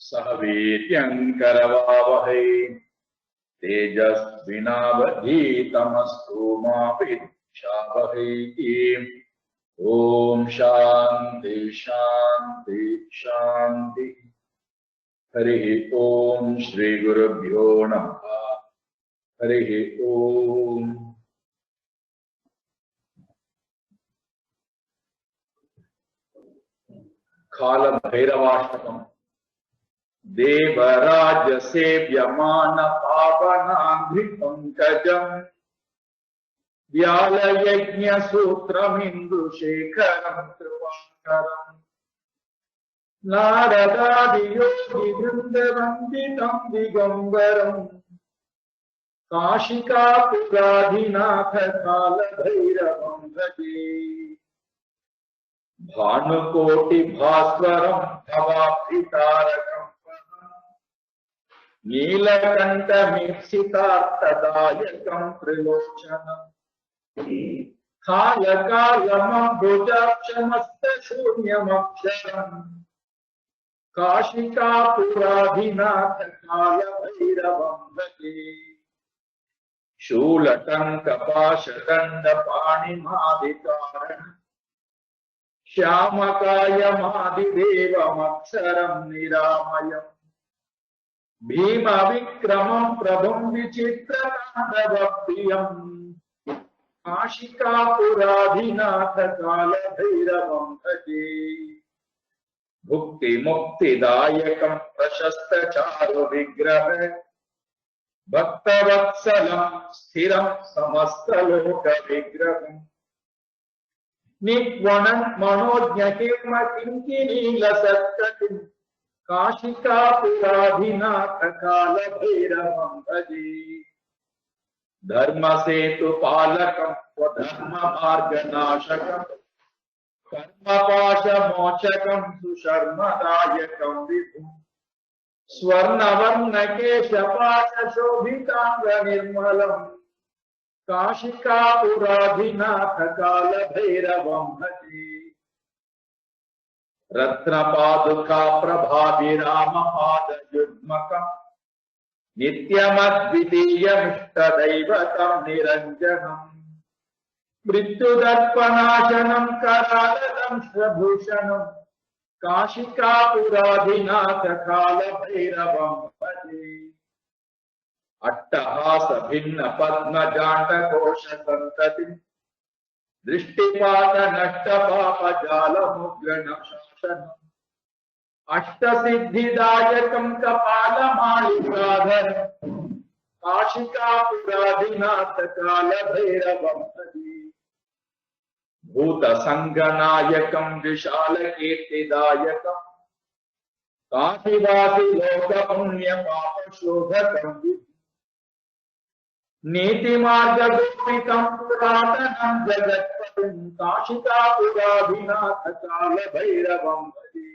सह वीर्यङ्करवावहै तेजस्विनावधीतमस्तु मा विद्विषावहै। ओम शांति शांति शांति। हरि ओम श्री गुरुभ्यो नमः। हरि ओम। काल भैरवाष्टकम्। देवराज सेव्यमान पावनांघ्रिपङ्कजम् व्यालयज्ञ सूत्रमिन्दुशेखरं कृपाकरम् नारदादियोगि वृन्दवन्दितं दिगम्बरम् काशिकापुराधिनाथ कालभैरवं भजे। भानुकोटि भास्वरं भवाब्धितारकं नीलकण्ठमीप्सितार्थदायकं त्रिलोचनम् कालकालमम्बुजाक्षमस्तशून्यमक्षरम् काशिकापुराधिनाथ कालभैरवं भजे। शूलटङ्कपाशदण्डपाणिमादिकारणम् श्यामकायमादिदेवमक्षरं निरामयम् भीमविक्रमं प्रभुं विचित्रताण्डवप्रियम् काशिकापुराधिनाथ कालभैरवं भजे। भुक्तिमुक्तिदायकं प्रशस्तचारुविग्रह भक्तवत्सलं स्थिरं समस्तलोकविग्रहम् निक्वणन् मनोज्ञकिंकिनीलसत्कटिं काशिकापुराधिनाथ कालभैरवं भजे। धर्मसेतुपालकं स्वधर्ममार्गनाशकं कर्मपाशमोचकं सुशर्मदायकं विभुं स्वर्णवर्णकेशपाशशोभिताङ्गनिर्मलम् काशिकापुराधिनाथ कालभैरवं भजे। रत्नपादुका प्रभाभिरामपादयुग्मकम् नित्यमद्वितीयमिष्टदैवतं निरञ्जनम् मृत्युदर्पणाशनं करालदंशभूषणम् काशिकापुराधिनाथ कालभैरवं भजे। अट्टहास भिन्न पद्मजाण्डकोश संतति दृष्टिपात नष्ट पाप जाल मुद्रण शासनम् अष्टसिद्धिदायकं कपालमालिकाधरम् काशिकापुराधिनाथ कालभैरवं भजे। भूतसङ्गनायकं विशालकीर्तिदायकं काशीवासी लोकपुण्यपापशोधकं नीतिमार्गगोपितं पुरातनं जगत्पतिं काशिकापुराधिनाथ कालभैरवं भजे।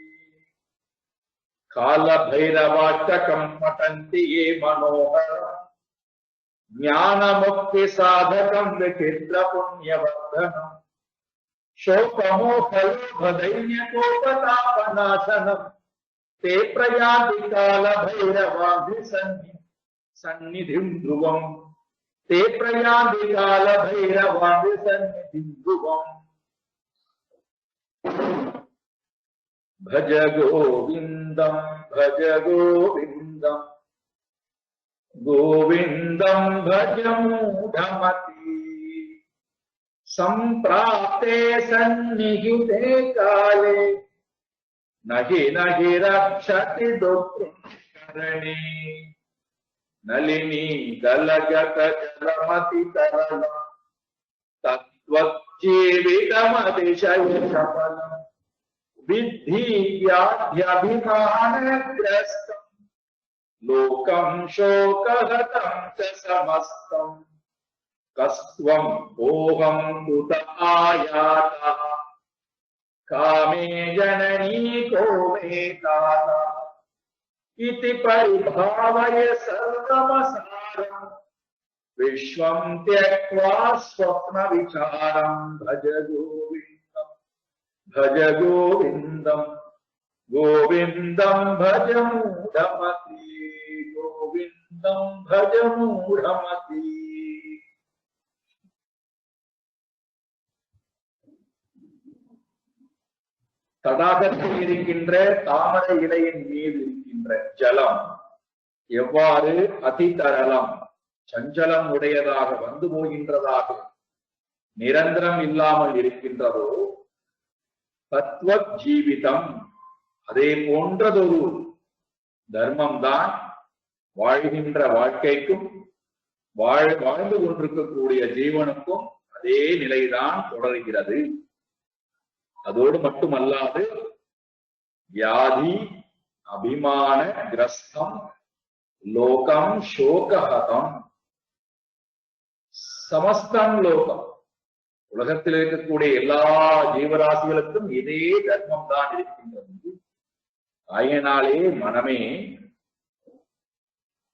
कालभैरवाष्टकं पठन्ति ये मनोहरं ज्ञानमुक्तिसाधकं विचित्रपुण्यवर्धनम् शोकमोहलोभदैन्यकोपतापनाशनम् ते प्रयान्ति कालभैरवाभिसन्निधिं ध्रुवम् ते प्रयान्ति कालभैरवाभिसन्निधिं ध्रुवम्। भज गोविन्दं भज गोविन्दं गोविन्दं भज मूढमति सम्प्राप्ते सन्निहिते काले नहि नहि रक्षति दुःखकरणे नलिनी गलगत जलमति तरल तत्त्वज्जीवितमतिशय सफलम् विद्धि व्याध्यभिमानग्रस्तम् लोकं शोकहतं च समस्तम् कस्त्वं कोऽहं कुत आयातः कामे जननी को मे ताता इति परिभावय सर्वमसारम् विश्वं त्यक्त्वा स्वप्नविचारं भज गोविन्दं கோவிந்தம் பஜ மூடமதி, கோவிந்தம் பஜ மூடமதி. தடாகத்தில் இருக்கின்ற தாமரை இலையின் மீது இருக்கின்ற ஜலம் எவ்வாறு அதிதரளம் சஞ்சலம் உடையதாக வந்து போகின்றதாக நிரந்தரம் இல்லாமல் இருக்கின்றதோ, தத்துவ ஜீவிதம் அதே போன்றதொரு தர்மம்தான் வாழ்கின்ற வாழ்க்கைக்கும் வாழ்ந்து கொண்டிருக்கக்கூடிய ஜீவனுக்கும் அதே நிலைதான் தொடர்கிறது. அதோடு மட்டுமல்லாது வியாதி அபிமான கிரஸ்தம் லோகம் சோகஹதம், சமஸ்தம் லோகம், உலகத்தில் இருக்கக்கூடிய எல்லா ஜீவராசிகளுக்கும் இதே தர்மம் தான் இருக்கின்றது. ஆகையினாலே மனமே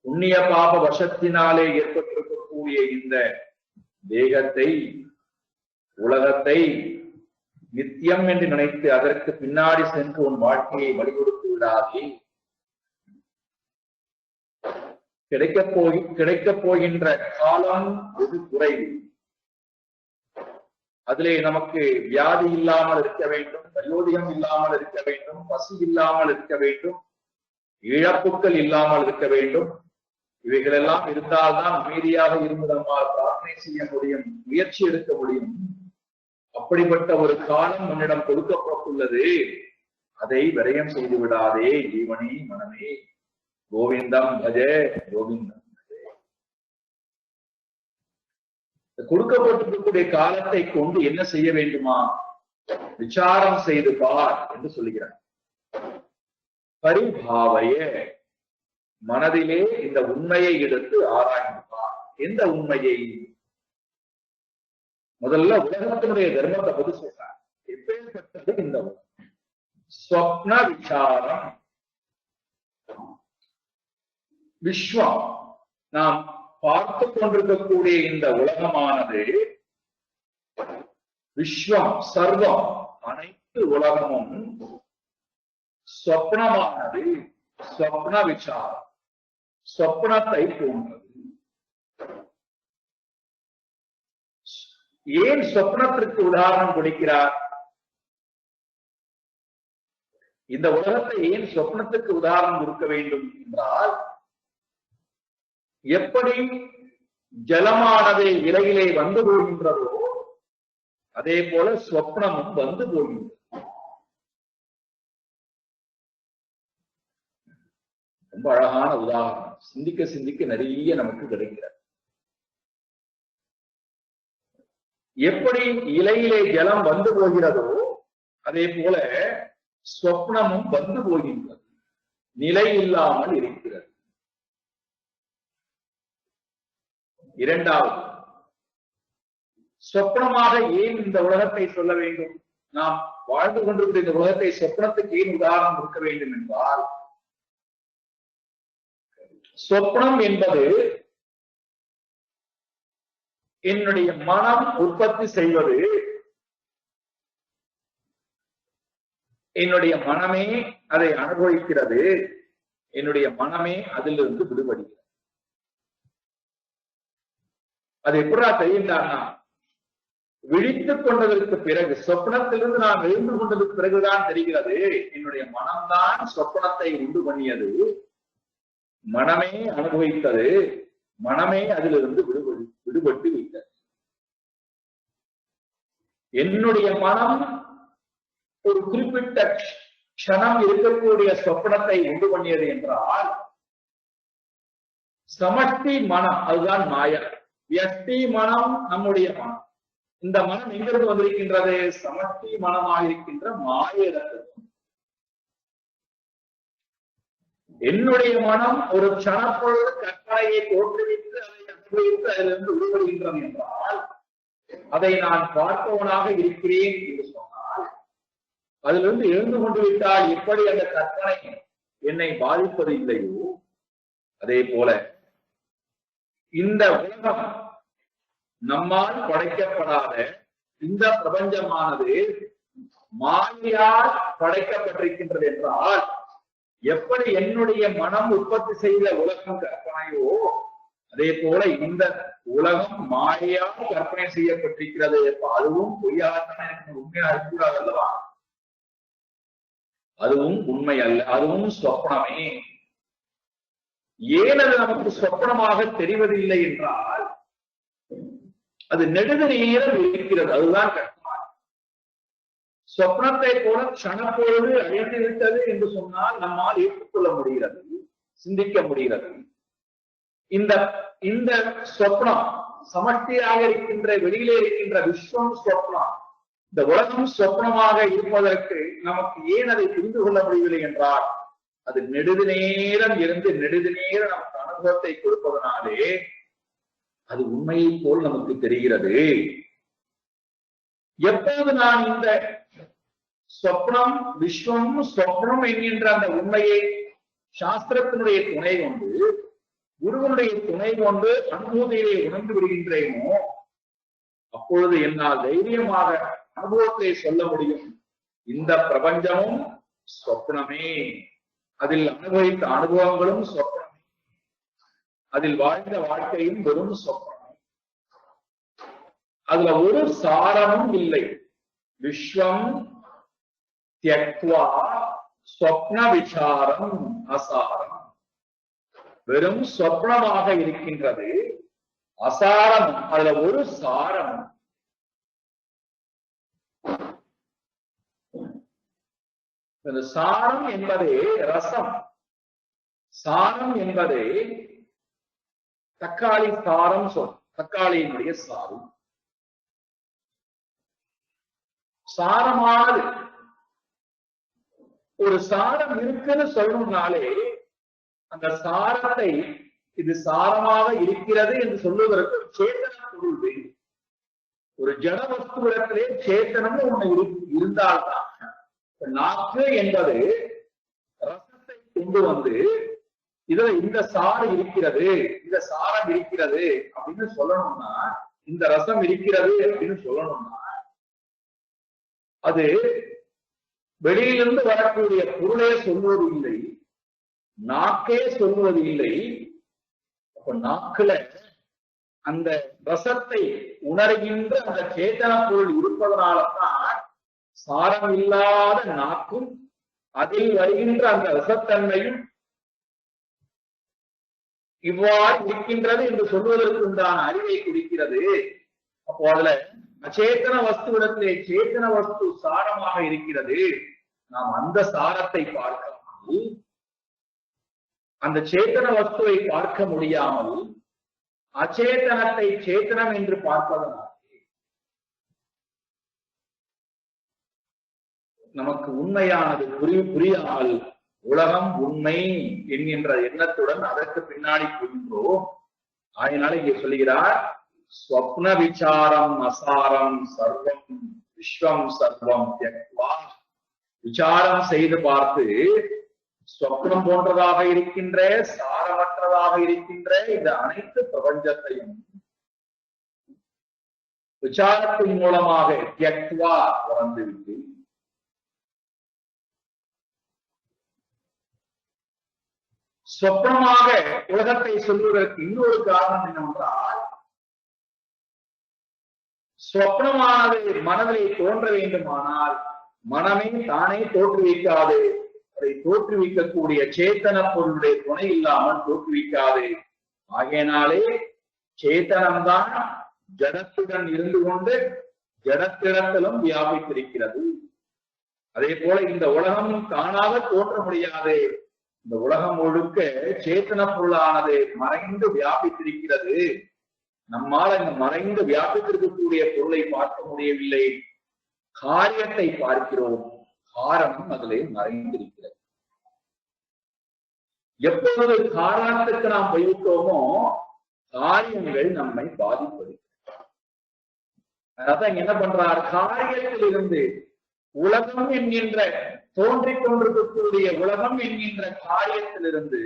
புண்ணிய பாப வசத்தினாலே ஏற்பட்டிருக்கக்கூடிய இந்த தேகத்தை உலகத்தை நித்தியம் என்று நினைத்து அதற்கு பின்னாடி சென்று உன் வாழ்க்கையை வழிகொடுத்து விடாதே. கிடைக்கப் போகின்ற காலம் வெகு குறைவு. அதிலே நமக்கு வியாதி இல்லாமல் இருக்க வேண்டும், வயோதிகம் இல்லாமல் இருக்க வேண்டும், பசி இல்லாமல் இருக்க வேண்டும், இழப்புக்கள் இல்லாமல் இருக்க வேண்டும். இவைகளெல்லாம் இருந்தால்தான் அமைதியாக இருந்து நம்மால் பிரார்த்தனை செய்ய முடியும், முயற்சி எடுக்க முடியும். அப்படிப்பட்ட ஒரு காலம் உன்னிடம் கொடுக்கப்பட்டுள்ளது. அதை விரயம் செய்து விடாதே ஜீவனே மனமே. கோவிந்தம் பஜே, கோவிந்தம் பஜே. கொடுக்கப்பட்டிருக்கக்கூடிய காலத்தை கொண்டு என்ன செய்ய வேண்டுமா? விசாரம் செய்து பார் என்று சொல்லுகிறார். பரிபாவைய, மனதிலே இந்த உண்மையை எடுத்து ஆராய்ந்து பார். எந்த உண்மையை? முதல்ல உலகத்தினுடைய தர்மத்தை பத்தி சொல்றார். எப்பேற்பட்டது இந்த ஸ்வப்ன விசாரம். விஸ்வம், நாம் பார்த்து கொண்டிருக்கக்கூடிய இந்த உலகமானது, விஸ்வம் சர்வம் அனைத்து உலகமும் ஸ்வப்னமானது. ஸ்வப்ன விசாரம், ஸ்வப்னத்தை போன்றது. ஏன் சொப்னத்திற்கு உதாரணம் கொடுக்கிறார்? இந்த உலகத்தை ஏன் சொப்னத்துக்கு உதாரணம் கொடுக்க வேண்டும் என்றால், எப்படி ஜலமானது இலையிலே வந்து போகின்றதோ அதே போல சொப்னமும் வந்து போகின்றது. ரொம்ப அழகான உதாரணம். சிந்திக்க சிந்திக்க நிறைய நமக்கு கிடைக்கிறது. எப்படி இலையிலே ஜலம் வந்து போகிறதோ அதே போல சொப்னமும் வந்து போகின்றது, நிலை இல்லாமல் இருக்கிறது. இரண்டாவது, சொப்னமாக ஏன் இந்த உலகத்தை சொல்ல வேண்டும்? நாம் வாழ்ந்து கொண்டிருக்கிற இந்த உலகத்தை சொப்னத்துக்கு ஏன் உதாரணம் கொடுக்க வேண்டும் என்றால், சொப்னம் என்பது என்னுடைய மனம் உற்பத்தி செய்வது. என்னுடைய மனமே அதை அனுபவிக்கிறது. என்னுடைய மனமே அதிலிருந்து விடுபடுகிறது. அது எப்படா தெரியுண்டான்னா, விழித்துக் கொண்டதற்கு பிறகு, சொப்னத்திலிருந்து நான் எழுந்து கொண்டதற்கு பிறகுதான் தெரிகிறது என்னுடைய மனம்தான் சொப்னத்தை உண்டு பண்ணியது, மனமே அனுபவித்தது, மனமே அதிலிருந்து விடுபட்டு விட்டது. என்னுடைய மனம் ஒரு குறிப்பிட்ட க்ஷணம் இருக்கக்கூடிய சொப்பனத்தை உண்டு பண்ணியது என்றால், சமஷ்டி மனம் அதுதான் மாயா. வியஷ்டி மனம் நம்முடைய மனம். இந்த மனம் எங்கிருந்து வந்திருக்கின்றது? சமஷ்டி மனமாக இருக்கின்ற மாயிடத்தில். என்னுடைய மனம் ஒரு க்ஷணப்பொழுது கற்பனையை தோற்றுவித்து அதை அனுபவித்து அதிலிருந்து விடுபடுகின்றது என்றால், அதை நான் பார்ப்பவனாக இருக்கிறேன் என்று சொன்னால், அதிலிருந்து எழுந்து கொண்டு விட்டால் எப்படி அந்த கற்பனை என்னை பாதிப்பது இல்லையோ அதே போல இந்த உலகம் நம்மால் படைக்கப்படாத இந்த பிரபஞ்சமானது மாயையால் படைக்கப்பட்டிருக்கின்றது என்றால், எப்படி என்னுடைய மனம் உற்பத்தி செய்த உலகம் கற்பனையோ அதே போல இந்த உலகம் மாயையால் கற்பனை செய்யப்பட்டிருக்கிறது. அதுவும் பொய்யாகத்தான் எனக்கு உண்மையா இருக்கக்கூடாது அல்லவா? அதுவும் உண்மை அல்ல, அதுவும் சொப்பனமே. ஏன் அது நமக்கு சொப்பனமாக தெரிவதில்லை என்றால், அது நெடுது நேரம் இருக்கிறது. அதுதான் கற்பனை. சொப்னத்தை போல க்ஷணப்பொழுது அழிந்து விட்டது என்று சொன்னால் நம்மால் ஏற்றுக்கொள்ள முடிகிறது, சிந்திக்க முடிகிறது. இந்த சொப்னம் சமஷ்டியாக இருக்கின்ற, வெளியிலே இருக்கின்ற விஸ்வம் சொப்னம், இந்த உலகம் சொப்னமாக இருப்பதற்கு நமக்கு ஏன் அதை புரிந்து கொள்ள முடியவில்லை என்றால், அது நெடுது நேரம் இருந்து நெடுது நேரம் நமக்கு அனுபவத்தை கொடுப்பதனாலே அது உண்மையை போல் நமக்கு தெரிகிறது. எப்போது நான் இந்த சொப்னம் விஸ்வம் சொப்னம் என்கின்ற அந்த உண்மையை சாஸ்திரத்தினுடைய துணை கொண்டு, குருவனுடைய துணை கொண்டு அனுபூதியை உணர்ந்து விடுகின்றேனோ, அப்பொழுது என்னால் தைரியமாக அனுபவத்தை சொல்ல முடியும். இந்த பிரபஞ்சமும் சொப்னமே, அதில் அனுபவித்த அனுபவங்களும் சொப்னமே, அதில் வாழ்ந்த வாழ்க்கையும் வெறும் சொப்னமே, அதுல ஒரு சாரமும் இல்லை. விஸ்வம் த்யக்த்வா ஸ்வப்ன விசாரம் அசாரம். வெறும் சொப்னமாக இருக்கின்றது, அசாரம், அதுல ஒரு சாரம். இந்த சாரம் என்பதே ரசம், சாரம் என்பதே தக்காளி சாரம் சொல், தக்காளியினுடைய சாரம் சாரமானது. ஒரு சாரம் இருக்குன்னு சொல்லணும்னாலே அந்த சாரத்தை இது சாரமாக இருக்கிறது என்று சொல்லுவதற்கு சேத்தன பொருள் வேண்டும். ஒரு ஜட வஸ்துவிடத்திலே சேத்தனம் ஒண்ணு இருந்தால்தான். நாக்கு என்பது ரசத்தை கொண்டு வந்து இதுல இந்த சாறு இருக்கிறது, இந்த சாரம் இருக்கிறது அப்படின்னு சொல்லணும்னா, இந்த ரசம் இருக்கிறது அப்படின்னு சொல்லணும்னா, அது வெளியிலிருந்து வரக்கூடிய பொருளே சொல்வது இல்லை, நாக்கே சொல்வது இல்லை. அப்ப நாக்குல அந்த ரசத்தை உணர்கின்ற அந்த சேத்தன பொருள் இருப்பதனால்தான் சாரம் இல்லாத நாக்கும் அதில் வருகின்ற அந்த ரசத்தன்மையும் இவ்வாறு இருக்கின்றது என்று சொல்வதற்கு உண்டான அறிவை குறிக்கிறது. அப்போ அதுல அச்சேத்தன வஸ்துவிடத்திலே சேத்தன வஸ்து சாரமாக இருக்கிறது. நாம் அந்த சாரத்தை பார்க்காமல், அந்த சேத்தன வஸ்துவை பார்க்க முடியாமல் அச்சேதனத்தை சேத்தனம் என்று பார்ப்பதனால் நமக்கு உண்மையானது புரியாமல் உலகம் உண்மை என்கின்ற எண்ணத்துடன் அதற்கு பின்னாடி போகின்றோம். அதனால இங்கே சொல்லுகிறார், ஸ்வப்ன விசாரம் அசாரம் சர்வம் விஸ்வம் சர்வம் த்யக்த்வா. விசாரம் செய்து பார்த்து ஸ்வப்னம் போன்றதாக இருக்கின்ற, சாரமற்றதாக இருக்கின்ற இந்த அனைத்து பிரபஞ்சத்தையும் விசாரத்தின் மூலமாக த்யக்த்வா திறந்துவிட்டு, சொப்னமாக உலகத்தை சொல்வதற்கு இன்னொரு காரணம் என்னவென்றால், சொப்னமானது மனதிலே தோன்ற வேண்டுமானால் மனமே தானே தோற்றுவிக்காது. அதை தோற்றுவிக்கக்கூடிய சேத்தன பொருளுடைய துணை இல்லாமல் தோற்றுவிக்காது. ஆகையினாலே சேத்தனம்தான் ஜடத்துடன் இருந்து கொண்டு ஜடத்திடத்திலும் வியாபித்திருக்கிறது. அதே போல இந்த உலகமும் காணாத தோன்ற முடியாது. இந்த உலகம் முழுக்க சேத்தன பொருளானது மறைந்து வியாபித்திருக்கிறது. நம்மால் இந்த மறைந்து வியாபித்திருக்கக்கூடிய பொருளை பார்க்க முடியவில்லை, காரியத்தை பார்க்கிறோம். காரணம் அதிலே மறைந்திருக்கிறது. எப்பொழுது காரணத்துக்கு நாம் போய்விட்டோமோ காரியங்கள் நம்மை பாதிப்பது. அதான் என்ன பண்றார், காரியத்தில் இருந்து உலகம் என்கின்ற தோன்றிக் கொண்டிருக்கக்கூடிய உலகம் என்கின்ற காரியத்திலிருந்து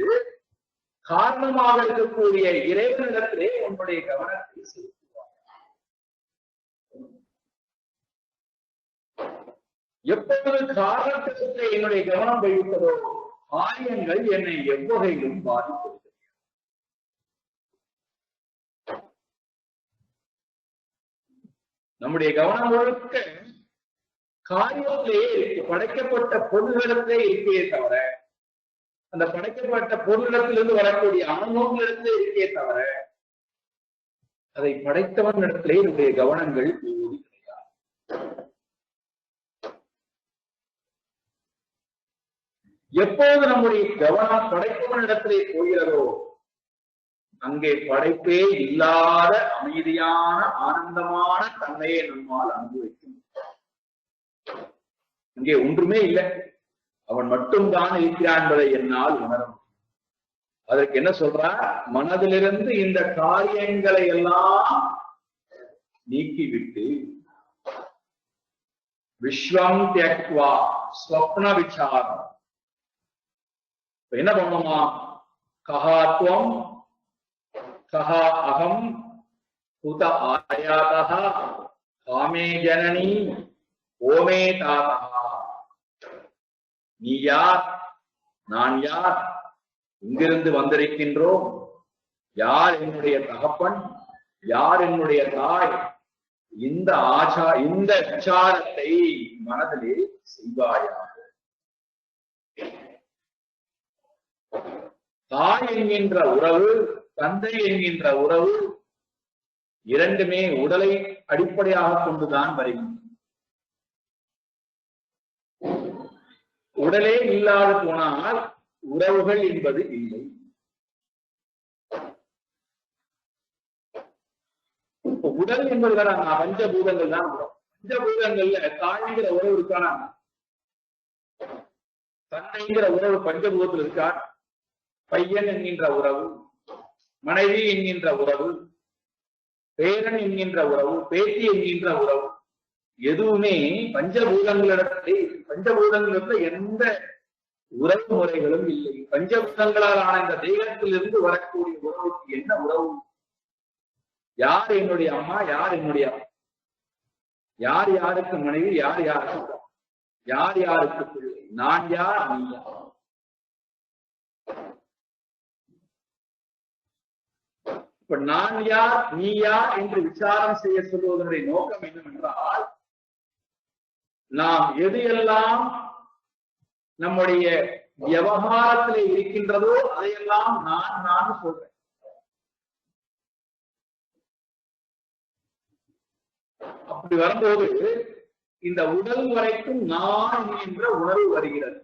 காரணமாக இருக்கக்கூடிய இறைவனிடத்திலே உன்னுடைய கவனத்தை செலுத்துவார். எப்பொழுது காரணத்திற்கு என்னுடைய கவனம் போய்விட்டதோ காரியங்கள் என்னை எவ்வகையிலும் பாதிப்பது. நம்முடைய கவனம் முழுக்க காரியத்திலேயே இருக்கு, படைக்கப்பட்ட பொருள்களிடத்திலே இருக்கே தவிர, அந்த படைக்கப்பட்ட பொருளிடத்திலிருந்து வரக்கூடிய அனுபவங்களிடத்திலே இருக்கே தவிர, அதை படைத்தவன் இடத்திலே என்னுடைய கவனங்கள் போவது கிடையாது. எப்போது நம்முடைய கவனம் படைத்தவன் இடத்திலே போகிறதோ அங்கே படைப்பே இல்லாத அமைதியான ஆனந்தமான தன்மையை நம்மால் அனுபவிக்கும். இங்கே ஒன்றுமே இல்லை, அவன் மட்டும்தான் இருக்கிறான் என்பதை என்னால் உணரும். அதற்கு என்ன சொல்றார்? மனதிலிருந்து இந்த காரியங்களை எல்லாம் நீக்கிவிட்டு விஸ்வம் தியக்வா ஸ்வப்ன விசாரம். என்ன பண்ணுமா? கஹாத்வம் கஹா அகம் குத ஆயாதஹ காமே ஜனனி ஓமே தாதஹ. நீ யார், நான் யார், இங்கிருந்து வந்திருக்கின்றோம், யார் என்னுடைய தகப்பன், யார் என்னுடைய தாய், இந்த இந்த விசாரத்தை மனதிலே செய்வாயாக. தாய் என்கின்ற உறவு, தந்தை என்கின்ற உறவு இரண்டுமே உடலை அடிப்படையாக கொண்டுதான் வருகின்றன. உடலே இல்லாது போனால் உறவுகள் என்பது இல்லை. உடல் என்பது பஞ்சபூதங்கள் தான் உறவு. பஞ்சபூதங்கள்ல தாய்ங்கிற உறவு இருக்கானா? தந்தைங்கிற உறவு பஞ்சபூதத்தில் இருக்கா? பையன் என்கின்ற உறவு, மனைவி என்கின்ற உறவு, பேரன் என்கின்ற உறவு, பேத்தி என்கின்ற உறவு, எதுவுமே பஞ்சபூதங்களிடத்துல எந்த உறவு முறைகளும் இல்லை. பஞ்சபூதங்களால் ஆன இந்த தெய்வத்திலிருந்து வரக்கூடிய உறவுக்கு என்ன உறவு? யார் என்னுடைய அம்மா, யார் என்னுடைய அப்பா, யார் யாருக்கு மனைவி, யார் யாருக்கு, யார் யாருக்கு பிள்ளை, நான் யார், நீ யார். இப்ப நான் யார், நீ யார் என்று விசாரம் செய்ய சொல்வதனுடைய நோக்கம் என்னவென்றால், நாம் எது எல்லாம் நம்முடைய விவகாரத்திலே இருக்கின்றதோ அதையெல்லாம் நான் சொல்றேன். அப்படி வரும்போது இந்த உடல் வரைக்கும் நான் என்ற உணர்வு வருகிறது.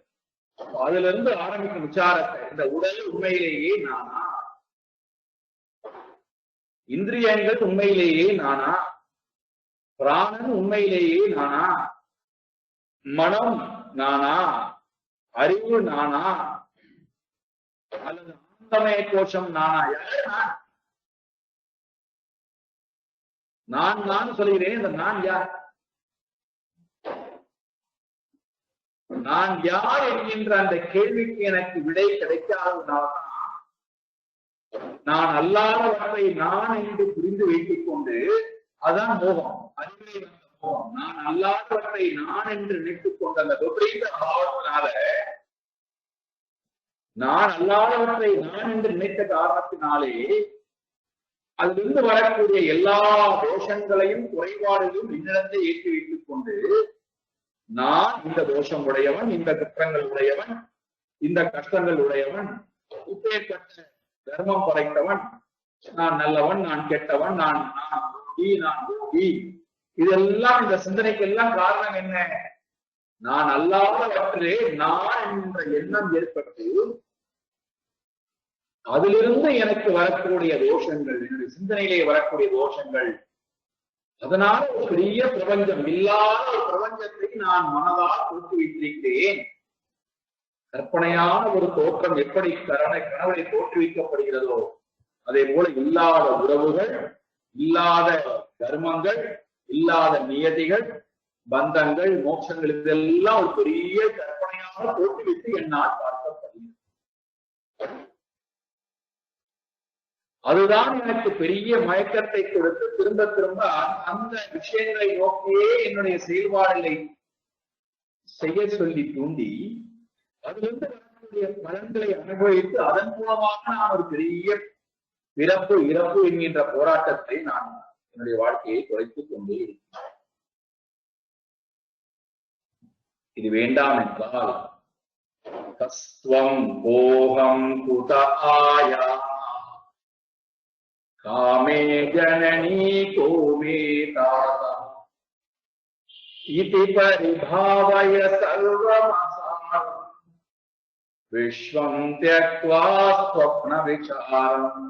அதுல இருந்து ஆரம்பிக்கும் விசாரத்தை, இந்த உடல் உண்மையிலேயே நானா, இந்திரியங்கள் உண்மையிலேயே நானா, பிராணன் உண்மையிலேயே நானா, மனம் நானா, அறிவு நானா, அல்லது ஆனந்தமய கோஷம் நானா? நான் சொல்கிறேன். இந்த நான் யார்? நான் யார் என்கின்ற அந்த கேள்விக்கு எனக்கு விடை கிடைக்காததுனால்தான் நான் அல்லாதவற்றை நான் என்று புரிந்து வைத்துக் கொண்டு, அதான் மோகம், அறிவிலே வந்த மோகம். நான் அல்லாதவற்றை நான் என்று நினைத்துக் கொண்ட அந்த விபரீத பாவத்தினால, நான் அல்லாதவற்றை நான் என்று நினைத்த காரணத்தினாலே அதிலிருந்து வரக்கூடிய எல்லா தோஷங்களையும் குறைபாடுகளையும் என்னிடத்தை ஏற்றி வைத்துக் கொண்டு, நான் இந்த தோஷம் உடையவன், இந்த குற்றங்கள் உடையவன், இந்த கஷ்டங்கள் உடையவன், இப்பேற்பட்ட தர்மம் படைத்தவன், நான் நல்லவன், நான் கெட்டவன், நான் யோகி, இதெல்லாம் இந்த சிந்தனைக்கெல்லாம் காரணம் என்ன? நான் அல்லாதவற்றிலே நான் என்ற எண்ணம் ஏற்பட்டு அதிலிருந்து எனக்கு வரக்கூடிய தோஷங்கள், என்னுடைய சிந்தனையிலே வரக்கூடிய தோஷங்கள், அதனால ஒரு பெரிய பிரபஞ்சம், இல்லாத ஒரு பிரபஞ்சத்தை நான் மனதால் கொடுத்து வைத்திருக்கிறேன். கற்பனையான ஒரு தோற்றம் எப்படி கனவை தோற்றுவிக்கப்படுகிறதோ அதே போல இல்லாத உறவுகள், இல்லாத தர்மங்கள், இல்லாத நியதிகள், பந்தங்கள், மோட்சங்கள், இதெல்லாம் ஒரு பெரிய கற்பனையாக தோற்றுவித்து என்னால் பார்க்கப்படுகிறது. அதுதான் எனக்கு பெரிய மயக்கத்தை கொடுத்து திரும்ப திரும்ப அந்த விஷயங்களை நோக்கியே என்னுடைய செயல்பாடுகளை செய்ய சொல்லி தூண்டி அதிலிருந்து வரக்கூடிய பலன்களை அனுபவித்து அதன் மூலமாக நான் ஒரு பெரிய பிறப்பு இறப்பு என்கின்ற போராட்டத்தை நான் என்னுடைய வாழ்க்கையை குறைத்துக் கொண்டே இருக்கிறேன். இது வேண்டாம் என்றால் கஸ்வம் கோஹம் குத ஆயா காமே ஜனனி கோமே தாதா இதி பரிபாவய சர்வமசாரம் விஸ்வம் த்யக்வா ஸ்வப்ன விசாரம்.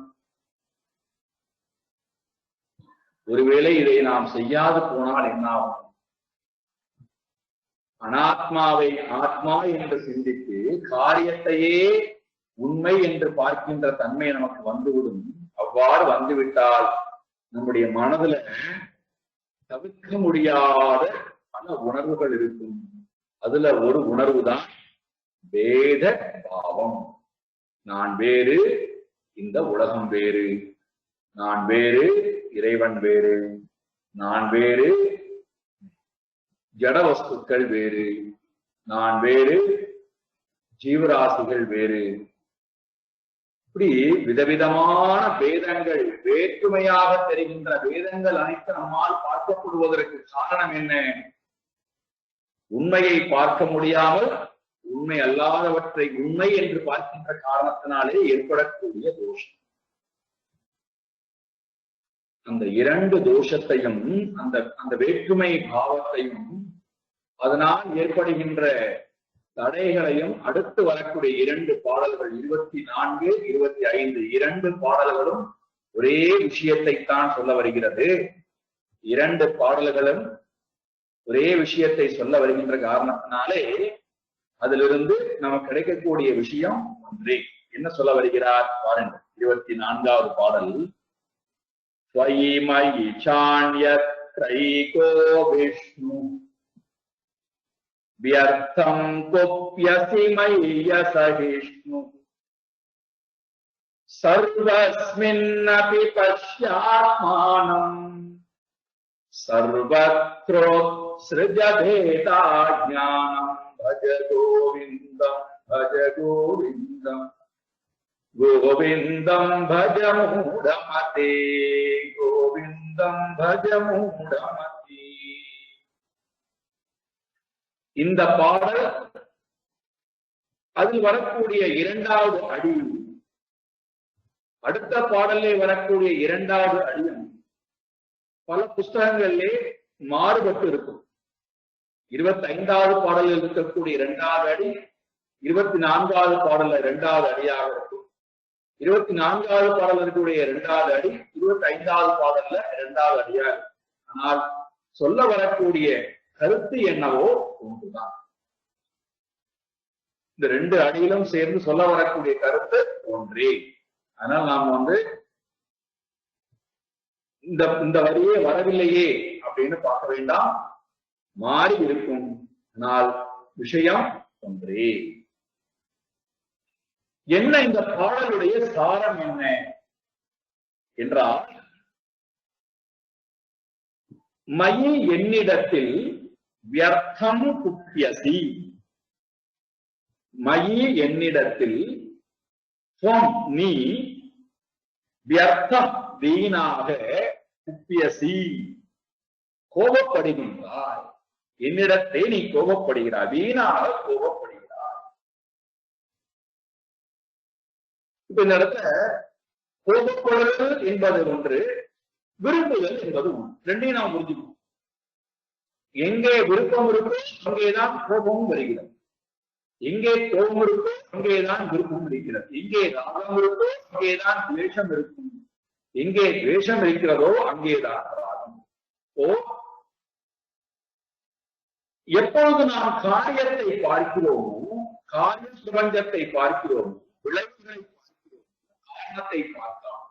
ஒருவேளை இதை நாம் செய்யாது போனால் என்ன ஆகும்? அனாத்மாவை ஆத்மா என்று சிந்தித்து காரியத்தையே உண்மை என்று பார்க்கின்ற தன்மை நமக்கு வந்துவிடும். அவ்வாறு வந்துவிட்டால் நம்முடைய மனதுல தவிர்க்க முடியாத பல உணர்வுகள் இருக்கும். அதுல ஒரு உணர்வு தான் வேத பாவம். நான் வேறு, இந்த உலகம் வேறு, நான் வேறு, இறைவன் வேறு, நான் வேறு, ஜட வஸ்துக்கள் வேறு, நான் வேறு, ஜீவராசிகள் வேறு. இப்படி விதவிதமான வேதங்கள், வேற்றுமையாக தெரிகின்ற வேதங்கள் அனைத்து நம்மால் பார்க்கப்படுவதற்கு காரணம் என்ன? உண்மையை பார்க்க முடியாமல் உண்மை அல்லாதவற்றை உண்மை என்று பார்க்கின்ற காரணத்தினாலே ஏற்படக்கூடிய தோஷம். அந்த இரண்டு தோஷத்தையும், அந்த வேற்றுமை பாவத்தையும், அதனால் ஏற்படுகின்ற தடைகளையும் அடுத்து வரக்கூடிய இரண்டு பாடல்கள் 24, 25 இரண்டு பாடல்களும் ஒரே விஷயத்தைத்தான் சொல்ல வருகிறது. இரண்டு பாடல்களும் ஒரே விஷயத்தை சொல்ல வருகின்ற காரணத்தினாலே அதிலிருந்து நமக்கு கிடைக்கக்கூடிய விஷயம் ஒன்றே. என்ன சொல்ல வருகிறார் பாருங்கள். 24வது பாடல். ஸ்வயிமயி சாண்யத்ரைகோ விஷ்ணு வியர்த்தம் கோப்யசி மய்ய சகிஷ்ணு சர்வஸ்மின்னபி பஷ்யாத்மானம் சர்வத்ரோத்ஸ்ருஜபேதா ஞானம் பஜ கோவிந்தம் பஜ கோவிந்தம் கோவிந்தம் பஜ மூடமதே கோவிந்தம் பஜ மூடமதே. இந்த பாடல் அதில் வரக்கூடிய இரண்டாவது அடி, அடுத்த பாடலே வரக்கூடிய இரண்டாவது அடியும் பல புஸ்தகங்களிலே மாறுபட்டு இருக்கும். 25வது பாடலில் இருக்கக்கூடிய இரண்டாவது அடி 24வது பாடல்ல இரண்டாவது அடியாக இருக்கும். 24வது பாடல் இருக்கக்கூடிய இரண்டாவது அடி 25வது பாடல்ல இரண்டாவது அடியாக இருக்கும். ஆனால் சொல்ல வரக்கூடிய கருத்து என்னவோ ஒன்றுதான். இந்த ரெண்டு அடியிலும் சேர்ந்து சொல்ல வரக்கூடிய கருத்து ஒன்றே. அதனால் நாம் இந்த வரியே வரவில்லையே அப்படின்னு பார்க்க வேண்டாம், மாறி இருக்கும். ஆனால் விஷயம் ஒன்றே. என்ன இந்த பாடலுடைய சாரம் என்ன என்றால், மயி என்னிடத்தில் வியர்த்தம் குப்யசி, மயி என்னிடத்தில் நீ வியர்த்தம் வீணாக குப்யசி கோபப்படுகின்றாய். என்னிடத்தை நீ கோபப்படுகிறாய், வீணாக கோபப்படுகிறாய். இப்ப இந்த இடத்துல கோபப்படுதல் என்பது ஒன்று, விரும்புதல் என்பது ஒன்று. ரெண்டையும் நாம் புரிஞ்சுக்கணும். எங்கே விருப்பம் இருக்கோ அங்கேதான் கோபமும் வருகிறது, எங்கே கோபம் இருக்கோ அங்கேதான் விருப்பம் இருக்கிறது, எங்கே ராகம் இருக்கோ அங்கேதான் துவேஷம் இருக்கும், எங்கே துவேஷம் இருக்கிறதோ அங்கேதான் ராகம். எப்பொழுது நாம் காரியத்தை பார்க்கிறோமோ, காரிய சுரங்கத்தை பார்க்கிறோமோ, விளைவுகளை பார்க்கிறோமோ, காரணத்தை பார்க்கலாம்,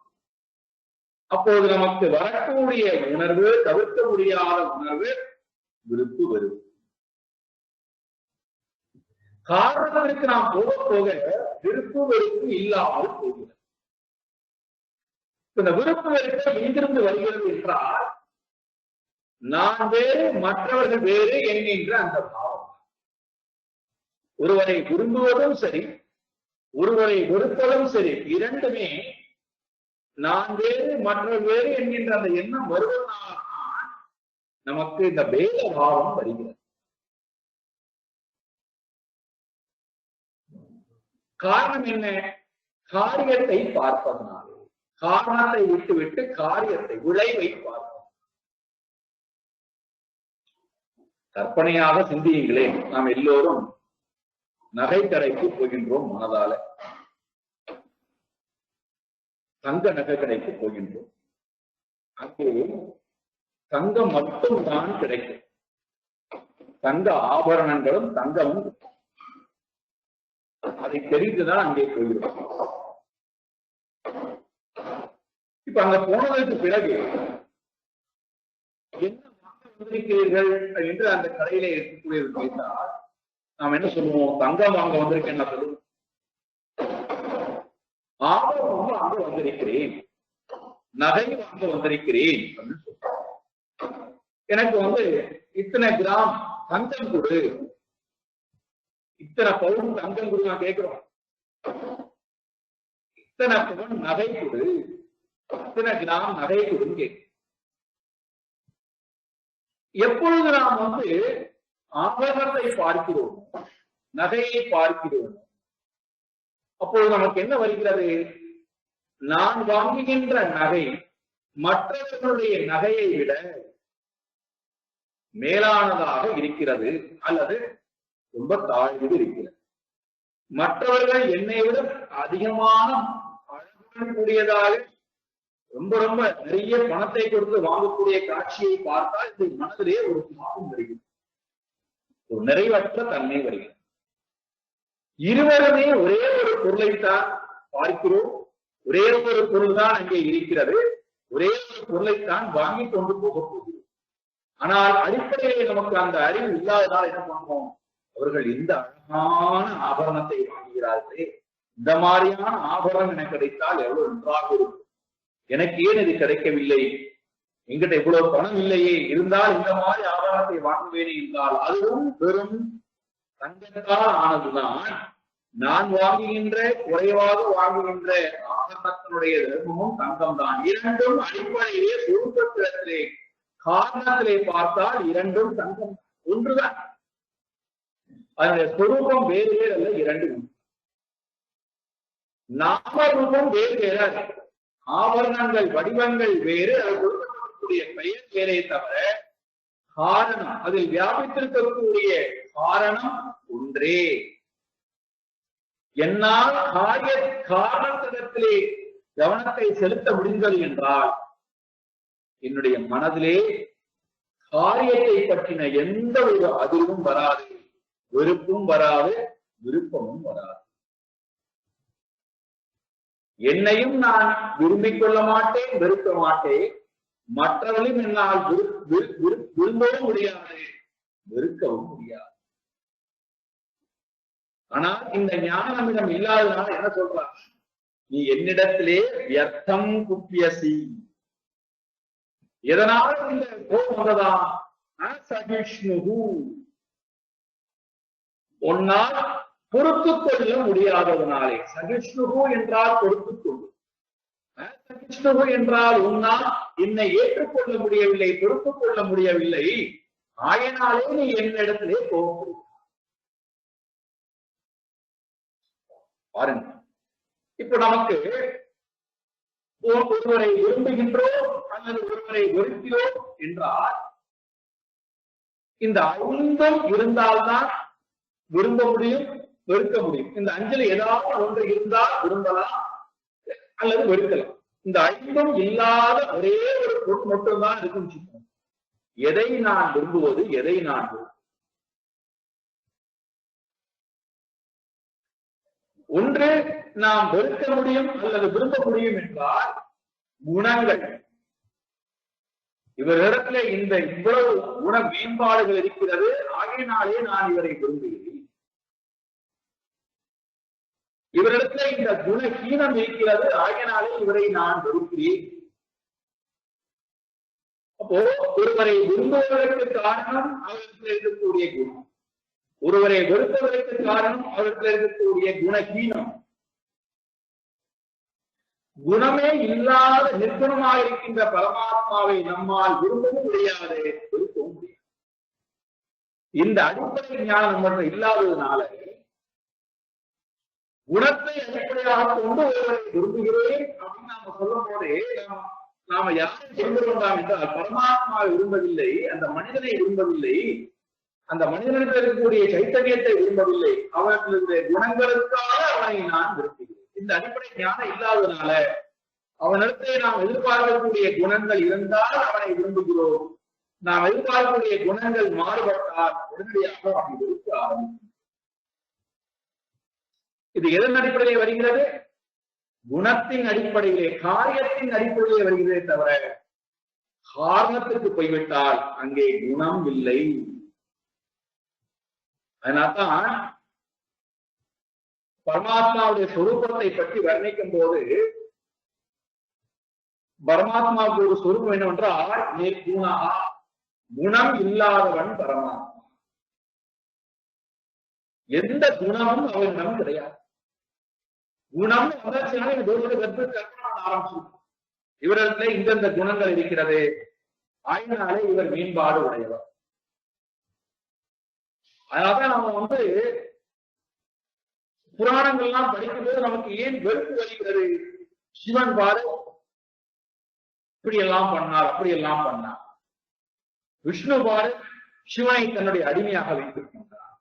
அப்போது நமக்கு வரக்கூடிய உணர்வு, தவிர்க்க முடியாத உணர்வு விருப்பு வெறுப்பு. காரணத்திற்கு நாம் போக போக விருப்பு வெறுப்பு இல்லாமல் போகிறது. இந்த விருப்பு வெறுப்பு எங்கிருந்து வருகிறது என்றால், நான் வேறு மற்றவர்கள் வேறு என்கின்ற அந்த பாவம். ஒருவரை விரும்புவதும் சரி, ஒருவரை வெறுப்பதும் சரி, இரண்டுமே நான் வேறு மற்றவர் வேறு என்கின்ற அந்த எண்ணம் வருவதனால் நமக்கு இந்த பேத பாவம் வருகிறது. காரணம் என்ன? காரியத்தை பார்ப்பதனால. காரணத்தை விட்டு காரியத்தை, விளைவை பார்ப்போம். கற்பனையாக சிந்தியுங்களேன். நாம் எல்லோரும் நகை கடைக்கு போகின்றோம். மனதால தங்க நகை கடைக்கு போகின்றோம். அங்கே தங்கம் மட்டும் தான் கிடைக்கும். தங்க ஆபரணங்களும் தங்கமும் அதை தெரிந்துதான் அங்கே போகிறோம். இப்ப அங்க போனதற்கு பிறகு என்ன வாங்க வந்திருக்கிறீர்கள் என்று அந்த கடையில இருக்கக்கூடியது கேட்டால் நாம் என்ன சொல்லுவோம்? தங்கம் வாங்க வந்திருக்கேன். என்ன சொல்லுவோம்? ஆபரணம் வாங்க வந்திருக்கிறேன், நகை வாங்க வந்திருக்கிறேன் அப்படின்னு சொல்றோம். எனக்கு இத்தனை கிராம் தங்கம் கொடு, இத்தனை பவுன் தங்கம் கொடு நான் கேட்கிறோம். இத்தனை பவுன் நகை கொடு, இத்தனை கிராம் நகை கொடுன்னு கேட்கிறோம். எப்பொழுது நாம் ஆபரணத்தை பார்க்கிறோம், நகையை பார்க்கிறோம், அப்பொழுது நமக்கு என்ன வருகிறது? நான் வாங்குகின்ற நகை மற்றவர்களுடைய நகையை விட மேலானதாக இருக்கிறது அல்லது ரொம்ப தாழ்ந்து இருக்கிறது. மற்றவர்கள் என்னை விட அதிகமான அழகுடன் கூடியதாக ரொம்ப ரொம்ப நிறைய பணத்தை கொடுத்து வாங்கக்கூடிய காட்சியை பார்த்தால் இந்த மனதிலே ஒரு பாவம் வருகிறது, ஒரு நிறைவற்ற தன்மை வருகிறது. இருவருமே ஒரே ஒரு பொருளைத்தான் பார்க்கிறோம், ஒரே ஒரு பொருள் தான் அங்கே இருக்கிறது, ஒரே ஒரு பொருளைத்தான் வாங்கி கொண்டு போக போகிறோம். ஆனால் அடிப்படையிலே நமக்கு அந்த அறிவு இல்லாததால் என்ன பண்ணுவோம்? அவர்கள் இந்த அழகான ஆபரணத்தை வாங்குகிறார்களே, இந்த மாதிரியான ஆபரணம் எனக்கு கிடைத்தால் எவ்வளவு நன்றாக இருக்கும், எனக்கு ஏன் இது கிடைக்கவில்லை, என்கிட்ட இவ்வளவு பணம் இல்லையே, இருந்தால் இந்த மாதிரி ஆபரணத்தை வாங்குவேனே என்றால் அதுவும் வெறும் தங்கத்தால் ஆனதுதான். நான் வாங்குகின்ற, குறைவாக வாங்குகின்ற ஆபரணத்தினுடைய தர்மமும் தங்கம் தான். இரண்டும் அடிப்படையிலே சுருக்கத்திலே காரணத்திலே பார்த்தால் இரண்டும் தங்கம் ஒன்றுதான். அதனுடைய சொரூபம் வேறு வேறு அல்ல, இரண்டு நாம ரூபம் வேறு வேறு. ஆபரணங்கள் வடிவங்கள் வேறு, அது கொடுக்கக்கூடிய பெயர் வேறே தவிர காரணம், அதில் வியாபித்திருக்கக்கூடிய காரணம் ஒன்றே. என்னால் காரணத்திடத்திலே கவனத்தை செலுத்த முடிந்தது என்றால் என்னுடைய மனதிலே காரியத்தை பற்றின எந்த ஒரு அதிர்வும் வராது, வெறுப்பும் வராது, விருப்பமும் வராது. என்னையும் நான் விரும்பிக் கொள்ள மாட்டேன், வெறுக்க மாட்டேன். மற்றவர்களும் என்னால் விரும்பவும் முடியாது, வெறுக்கவும் முடியாது. ஆனால் இந்த ஞானம் நம்மிடம் இல்லாததுனால என்ன சொல்றாங்க? நீ என்னிடத்திலே வியர்த்தம் குப்பியசி. எதனால இந்த கோபம் வந்ததா? அசகிஷ்ணுஹு, உன்னால் பொறுத்துக் கொள்ள முடியாததனாலே. சகிஷ்ணுஹு என்றால் பொறுத்துக் கொள்ளும், அசகிஷ்ணுஹு என்றால் உன்னால் என்னை ஏற்றுக்கொள்ள முடியவில்லை, பொறுத்துக் கொள்ள முடியவில்லை, ஆயினாலே நீ என்னிடத்திலே கோபம். பாருங்க, இப்ப நமக்கு ஒருவரை விரும்புகின்றோம் அல்லது ஒருவரை வெறுக்கிறோம் என்றால் இந்த ஐந்தும் இருந்தால்தான் விரும்ப முடியும், வெறுக்க முடியும். இந்த அஞ்சில் ஏதாவது ஒன்று இருந்தால் விரும்பலாம் அல்லது வெறுக்கலாம். இந்த ஐந்தும் இல்லாத ஒரே ஒரு பொருள் மட்டும்தான் இருக்கும். எதை நான் விரும்புவது, எதை நான் ஒன்று நாம் வெறுக்க முடியும் அல்லது விரும்ப முடியும் என்றால் குணங்கள். இவரிடத்துல இந்த இவ்வளவு குண மேம்பாடுகள் இருக்கிறது, ஆகையினாலே நான் இவரை விரும்புகிறேன். இவரிடத்துல இந்த குணஹீனம் இருக்கிறது, ஆகையினாலே இவரை நான் வெறுக்கிறேன். அப்போ ஒருவரை விரும்புவதற்கு காரணம் அவரிடத்தில் இருக்கக்கூடிய குணம். ஒருவரை வெறுப்பதற்கு காரணம் அவர்கள் இருக்கக்கூடிய குணஹீனம். குணமே இல்லாத நிர்குணமாக இருக்கின்ற பரமாத்மாவை நம்மால் விரும்பவும் முடியாது, விரும்பவும் முடியாது. இந்த அடிப்படை ஞானம் நம்மகிட்ட இல்லாததுனால குணத்தை அடிப்படையாக கொண்டு ஒருவரை விரும்புகிறேன் அப்படின்னு நாம சொல்லும் போதே நாம யாரை விரும்ப வேண்டாம் என்றால் பரமாத்மாவை விரும்பவில்லை, அந்த மனிதனை விரும்பவில்லை, அந்த மனிதனுக்கு இருக்கக்கூடிய சைத்தன்யத்தை விரும்பவில்லை, அவர்களுடைய குணங்களுக்காக அவனை நான் விரும்புகிறேன். இந்த அடிப்படை ஞானம் இல்லாததுனால அவனிடத்தை நாம் எதிர்பார்க்கக்கூடிய குணங்கள் இருந்தால் அவனை விரும்புகிறோம், நாம் எதிர்பார்க்கக்கூடிய குணங்கள் மாறுபட்டால் உடனடியாக அவனை விரும்ப ஆரம்பிக்கும். இது எதன் அடிப்படையில் வருகிறது? குணத்தின் அடிப்படையிலே, காரியத்தின் அடிப்படையிலே வருகிறதே தவிர காரணத்துக்கு போய்விட்டால் அங்கே குணம் இல்லை. அதனால்தான் பரமாத்மாவுடைய சொரூபத்தை பற்றி வர்ணிக்கும் போது பரமாத்மாவுக்கு ஒரு சொரூபம் என்னவென்றால் நிர்குணா, குணம் இல்லாதவன் பரமாத்மா. எந்த குணமும் அவனிடம் கிடையாது. குணம் வந்தாச்சுன்னா ஆரம்பிச்சு இவரிடத்துல இந்தந்த குணங்கள் இருக்கிறது, ஆயினாலே இவர் மேம்பாடு உடையவர். அதனால்தான் நம்ம புராணங்கள்லாம் படிக்கும்போது நமக்கு ஏன் வெறுப்பு வருகிறது? சிவன் பாரு இப்படி எல்லாம் பண்ணார், அப்படி எல்லாம் பண்ணார். விஷ்ணு பாரு சிவனை தன்னுடைய அடிமையாக வைத்துக் கொண்டார்,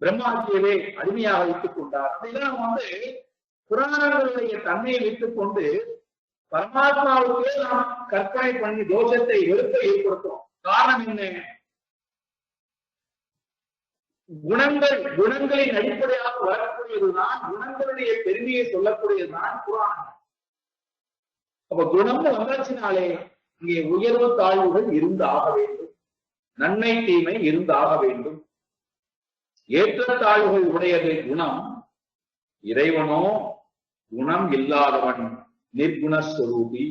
பிரம்மாஜியவே அடிமையாக வைத்துக் கொண்டார். அப்படிலாம் புராணங்களுடைய தன்மையை வைத்துக் கொண்டு பரமாத்மாவுக்கே நாம் கற்பனை பண்ணி தோஷத்தை வெறுப்பை ஏற்படுத்தும். காரணம் என்ன? குணங்களின் அடிப்படையாக வரக்கூடியதுதான், குணங்களுடைய பெருமையை சொல்லக்கூடியதுதான் புராணம். அப்ப குணம் வந்தாச்சினாலே இங்கே உயர்வு தாழ்வுகள் இருந்தாக வேண்டும், நன்மை தீமை இருந்தாக வேண்டும். ஏற்றத்தாழ்வுகள் உடையது குணம். இறைவனோ குணம் இல்லாதவன், நிர்குணஸ்வரூபி.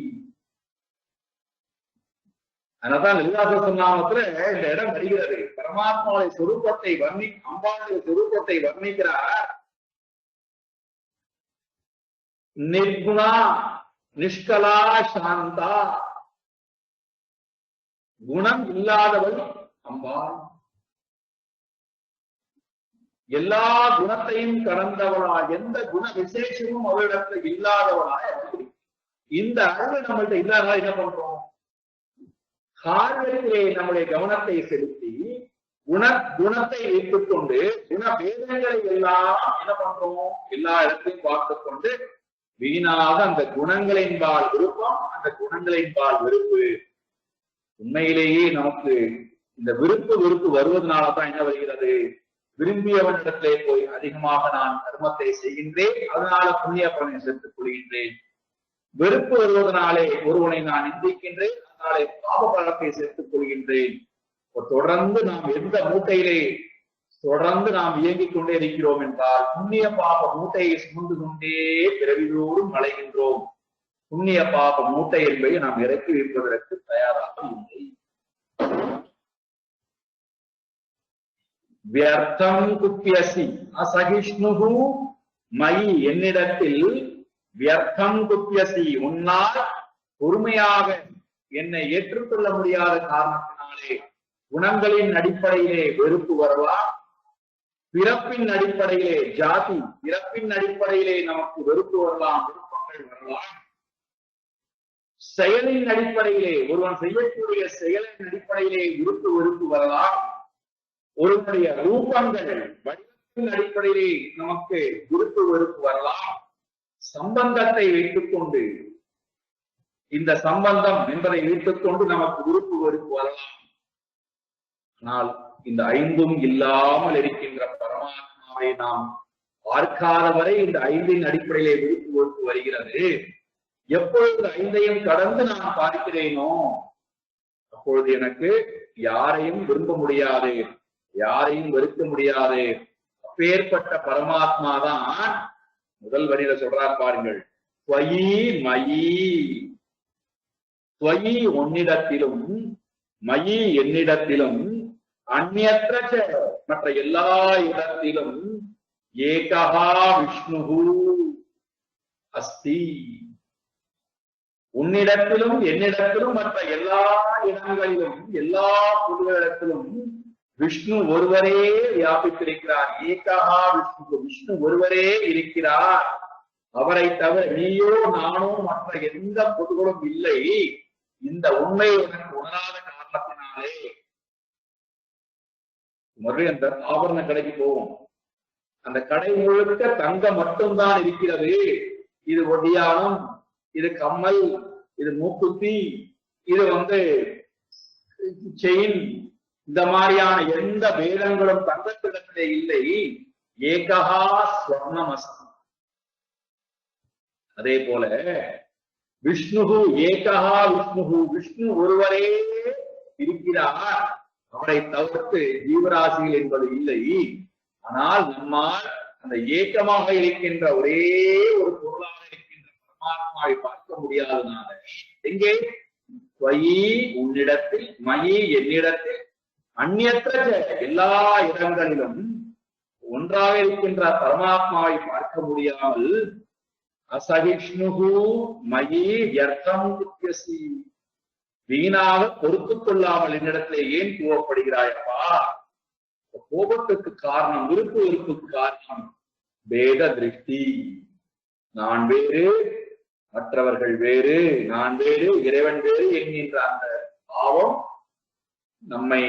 அதனால்தான் லலிதாசகஸ்நாமத்துல இந்த இடம் வருகிறது. பரமாத்மாவுடைய சொரூபத்தை அம்பாளுடைய சொரூபத்தை வர்ணிக்கிறார். நிர்குணா நிஷ்கலா சாந்தா, குணம் இல்லாதவள் அம்பாள், எல்லா குணத்தையும் கடந்தவளா, எந்த குண விசேஷமும் அவளிடத்துல இல்லாதவளாய். இந்த அறிவு நம்மள்ட்ட இல்லாதவா என்ன பண்றோம்? காரியத்திலே நம்முடைய கவனத்தை செலுத்தி குணத்தை வைத்துக் கொண்டு குணபேதங்களை எல்லாம் என்ன பண்றோம்? எல்லா இடத்தையும் பார்த்துக் கொண்டு வீணாக அந்த குணங்களின்பால் விருப்பம், அந்த குணங்களின்பால் வெறுப்பு. உண்மையிலேயே நமக்கு இந்த வெறுப்பு வருவதனாலதான் என்ன வருகிறது? விரும்பியவனிடத்திலே போய் அதிகமாக நான் கர்மத்தை செய்கின்றேன், அதனால புண்ணிய பலனை சேர்த்துக் கொள்கின்றேன். வெறுப்பு வருவதனாலே ஒருவனை நான் நிந்திக்கின்றேன், அதனாலே பாப பலத்தை சேர்த்துக் கொள்கின்றேன். தொடர்ந்து நாம் எந்த மூட்டையிலே தொடர்ந்து நாம் இயங்கிக் கொண்டே இருக்கிறோம் என்றால் புண்ணிய பாப மூட்டையை சுமந்து கொண்டே பிறவிதோறும் அலைகின்றோம். புண்ணிய பாப மூட்டை என்பதை நாம் இறக்கி வைப்பதற்கு தயாராக இல்லை. வியர்த்தம் குப்பியசி அசகிஷ்ணுகு மயி, என்னிடத்தில் வியர்த்தம் குப்பியசி, உன்னால் பொறுமையாக என்னை ஏற்றுக்கொள்ள முடியாத காரணத்தினாலே குணங்களின் அடிப்படையிலே வெறுப்பு வரலாம், பிறப்பின் அடிப்படையிலே ஜாதி, பிறப்பின் அடிப்படையிலே நமக்கு வெறுப்பு வரலாம், விருப்பங்கள் வரலாம். செயலின் அடிப்படையிலே, ஒருவன் செய்யக்கூடிய செயலின் அடிப்படையிலே வெறுப்பு வரலாம். ஒருவனுடைய ரூபங்கள் வடிவத்தின் அடிப்படையிலே நமக்கு வெறுப்பு வரலாம். சம்பந்தத்தை வைத்துக் கொண்டு, இந்த சம்பந்தம் என்பதை வைத்துக் கொண்டு நமக்கு வெறுப்பு வரலாம். ஆனால் இந்த ஐந்தும் இல்லாமல் இருக்கின்ற பரமாத்மாவை நாம் பார்க்காத வரை இந்த ஐந்தின் அடிப்படையிலே வெறுப்பு வருகிறது. எப்பொழுது ஐந்தையும் கடந்து நான் பார்க்கிறேனோ அப்பொழுது எனக்கு யாரையும் விரும்ப முடியாது, யாரையும் வெறுக்க முடியாது. அப்பேற்பட்ட பரமாத்மா தான் முதல் வரியில சொல்றார் பாருங்கள், துவயி மயி, துவயி உன்னிடத்திலும் மயி என்னிடத்திலும் அந்நியற்ற மற்ற எல்லா இடத்திலும் ஏகஹா விஷ்ணுஹு அஸ்தி. உன்னிடத்திலும் என்னிடத்திலும் மற்ற எல்லா இடங்களிலும் எல்லா பொருளிடத்திலும் விஷ்ணு ஒருவரே வியாபித்திருக்கிறார். ஏகஹா விஷ்ணு, விஷ்ணு ஒருவரே இருக்கிறார். அவரை தவிர நீயோ நானோ மற்ற எந்த பொருள்களும் இல்லை. இந்த உண்மையை எனக்கு உணராத காரணத்தினாலே மறுபடியும் அந்த ஆபரண கடைக்கு போவோம். அந்த கடை முழுக்க தங்கம் மட்டும்தான் இருக்கிறது. இது ஒடியானம், இது கம்மல், இது மூக்குத்தி, இது செயின், இந்த மாதிரியான எந்த வேதங்களும் தங்கத்திடத்திலே இல்லை. ஏகஹா ஸ்வர்ணமஸ்தி. அதே போல விஷ்ணுஹு ஏகஹா விஷ்ணுஹு, விஷ்ணு ஒருவரே இருக்கிறார். அவரை தவிர்த்து ஜீவராசிகள் என்பது இல்லை. ஆனால் நம்மால் அந்த ஏக்கமாக இருக்கின்ற ஒரே ஒரு பொருளாக இருக்கின்ற பரமாத்மாவை பார்க்க முடியாதனால எங்கே துவயி உன்னிடத்தில், மயி என்னிடத்தில், அந்நியற்ற எல்லா இடங்களிலும் ஒன்றாக இருக்கின்ற பரமாத்மாவை பார்க்க முடியாமல் அசகிஷ்ணுகு மயி வியர்த்தம் குத்தியசி, வீணாக பொறுத்துக் கொள்ளாமல் என்னிடத்திலே ஏன் கோபப்படுகிறாயப்பா? கோபத்துக்கு காரணம், விருப்பு வெறுப்புக்கு காரணம் வேத திருஷ்டி. நான் வேறு, மற்றவர்கள் வேறு, நான் வேறு, இறைவன் வேறு என்கின்ற அந்த பாவம் நம்மை